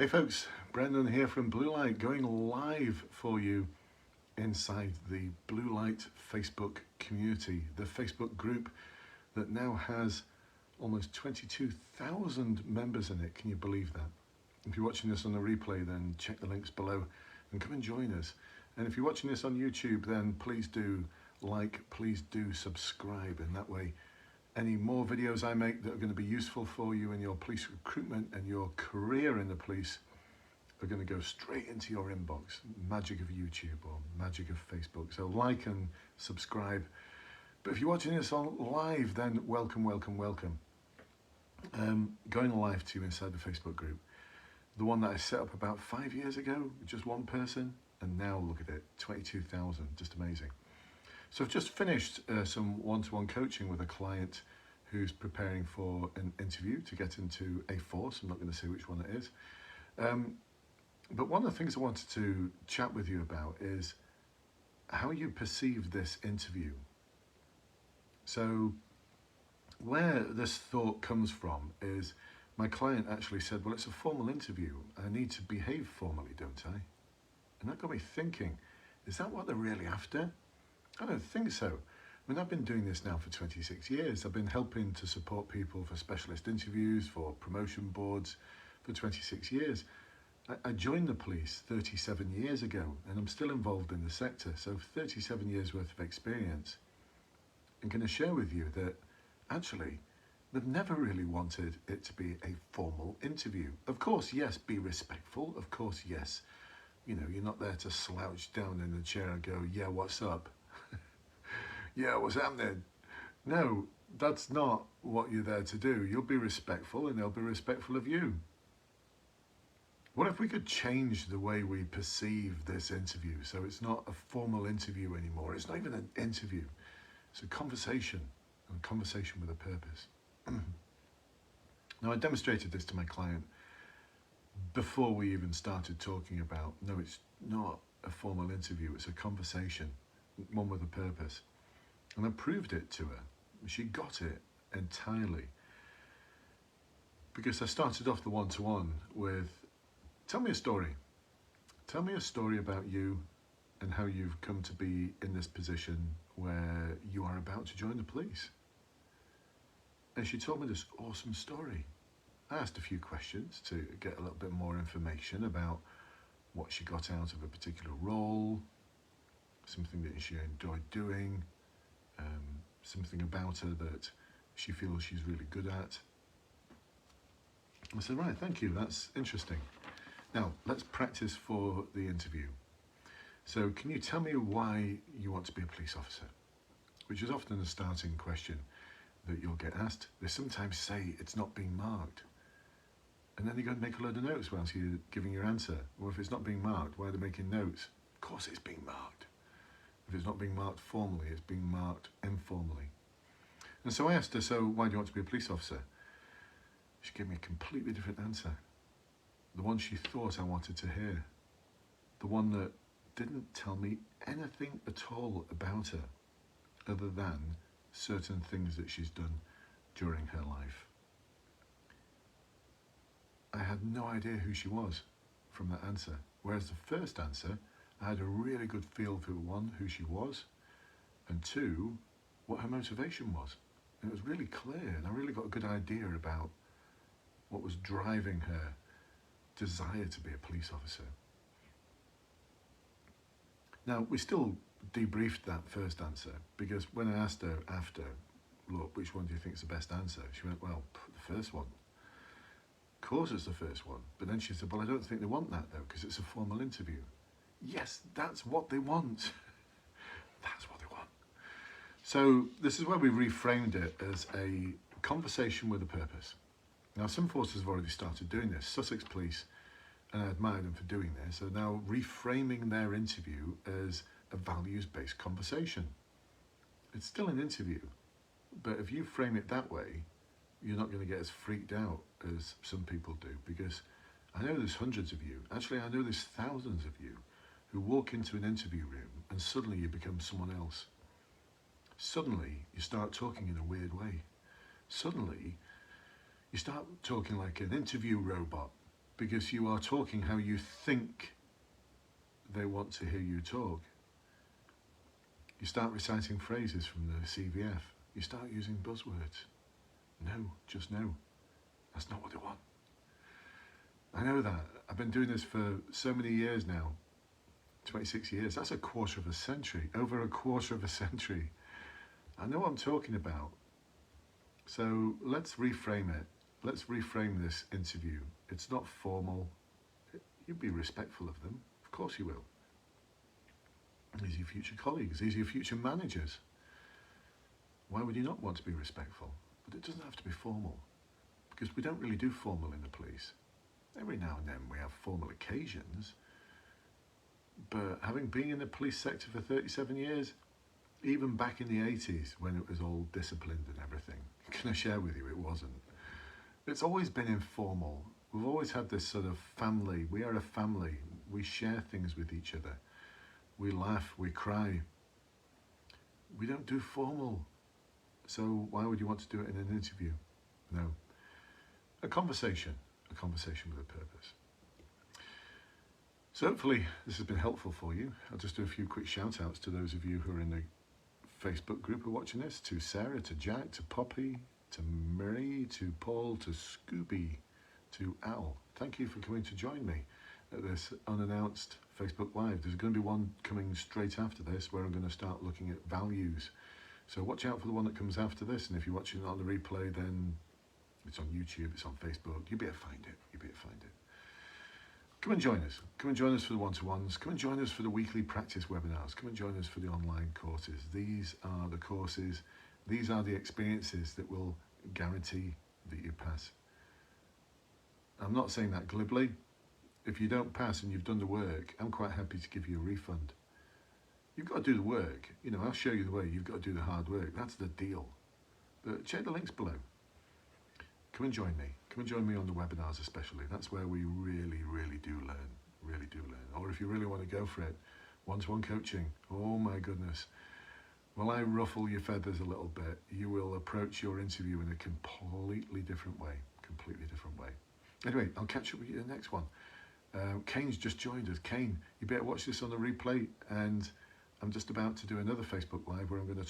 Hey folks, Brendan here from Bluelight, going live for you inside the Bluelight Facebook community, the Facebook group that now has almost 22,000 members in it. Can you believe that? If you're watching this on the replay, then check the links below and come and join us. And if you're watching this on YouTube, then please do like, please do subscribe, and that way any more videos I make that are going to be useful for you in your police recruitment and your career in the police are going to go straight into your inbox. Magic of YouTube or magic of Facebook. So like and subscribe. But if you're watching this on live, then welcome, welcome, welcome. Going live to you inside the Facebook group. The one that I set up about 5 years ago, just one person, and now look at it, 22,000, just amazing. So I've just finished some one-to-one coaching with a client who's preparing for an interview to get into a force. I'm not going to say which one it is. But one of the things I wanted to chat with you about is how you perceive this interview. So where this thought comes from is my client actually said, well, it's a formal interview. I need to behave formally, don't I? And that got me thinking, is that what they're really after? I don't think so. I mean, I've been doing this now for 26 years. I've been helping to support people for specialist interviews, for promotion boards for 26 years. I joined the police 37 years ago, and I'm still involved in the sector. So 37 years worth of experience. I'm going to share with you that actually, they've never really wanted it to be a formal interview. Of course, yes, be respectful. Of course, yes. You know, you're not there to slouch down in the chair and go, yeah, what's up? Yeah, what's happening? No, that's not what you're there to do. You'll be respectful and they'll be respectful of you. What if we could change the way we perceive this interview so it's not a formal interview anymore? It's not even an interview. It's a conversation, and a conversation with a purpose. Now, I demonstrated this to my client before we even started talking about, no, it's not a formal interview, it's a conversation, one with a purpose. And I proved it to her. She got it entirely. Because I started off the one-to-one with, tell me a story. Tell me a story about you and how you've come to be in this position where you are about to join the police. And she told me this awesome story. I asked a few questions to get a little bit more information about what she got out of a particular role, something that she enjoyed doing, something about her that she feels she's really good at. I said, right, thank you, that's interesting. Now, let's practice for the interview. So can you tell me why you want to be a police officer? Which is often a starting question that you'll get asked. They sometimes say it's not being marked. And then you go and make a load of notes whilst you're giving your answer. Well, if it's not being marked, why are they making notes? Of course it's being marked. If it's not being marked formally, it's being marked informally. And so I asked her, so why do you want to be a police officer? She gave me a completely different answer. The one she thought I wanted to hear. The one that didn't tell me anything at all about her, other than certain things that she's done during her life. I had no idea who she was from that answer. Whereas the first answer, I had a really good feel for, one, who she was, and two, what her motivation was. And it was really clear, and I really got a good idea about what was driving her desire to be a police officer. Now, we still debriefed that first answer, because when I asked her after, look, which one do you think is the best answer? She went, well, the first one. Of course it's the first one. But then she said, well, I don't think they want that though, because it's a formal interview. Yes, that's what they want. That's what they want. So this is where we reframed it as a conversation with a purpose. Now, some forces have already started doing this. Sussex Police, and I admire them for doing this, are now reframing their interview as a values-based conversation. It's still an interview, but if you frame it that way, you're not going to get as freaked out as some people do, because I know there's hundreds of you, actually I know there's thousands of you, who walk into an interview room and suddenly you become someone else. Suddenly you start talking in a weird way. Suddenly you start talking like an interview robot, because you are talking how you think they want to hear you talk. You start reciting phrases from the CVF. You start using buzzwords. No, just no. That's not what they want. I know that. I've been doing this for so many years now. 26 years. That's a quarter of a century. Over a quarter of a century. I know what I'm talking about. So let's reframe it. Let's reframe this interview. It's not formal. You'll be respectful of them. Of course you will. These are your future colleagues. These are your future managers. Why would you not want to be respectful? But it doesn't have to be formal, because we don't really do formal in the police. Every now and then we have formal occasions, but having been in the police sector for 37 years, even back in the 80s when it was all disciplined and everything, can I share with you, it wasn't. It's always been informal. We've always had this sort of family. We are a family. We share things with each other. We laugh, we cry. We don't do formal. So why would you want to do it in an interview? No. A conversation with a purpose. So hopefully this has been helpful for you. I'll just do a few quick shout outs to those of you who are in the Facebook group who are watching this, to Sarah, to Jack, to Poppy, to Marie, to Paul, to Scooby, to Al. Thank you for coming to join me at this unannounced Facebook Live. There's going to be one coming straight after this where I'm going to start looking at values. So watch out for the one that comes after this, and if you're watching it on the replay, then it's on YouTube, it's on Facebook. You'll be able to find it. Come and join us. Come and join us for the one-to-ones. Come and join us for the weekly practice webinars. Come and join us for the online courses. These are the courses. These are the experiences that will guarantee that you pass. I'm not saying that glibly. If you don't pass and you've done the work, I'm quite happy to give you a refund. You've got to do the work. You know, I'll show you the way. You've got to do the hard work. That's the deal. But check the links below. Come and join me. Come and join me on the webinars especially. That's where we really, really do learn. Or if you really want to go for it, one-to-one coaching. Oh my goodness. Well, I ruffle your feathers a little bit. You will approach your interview in a completely different way. Anyway, I'll catch up with you in the next one. Kane's just joined us. Kane, you better watch this on the replay, and I'm just about to do another Facebook Live where I'm going to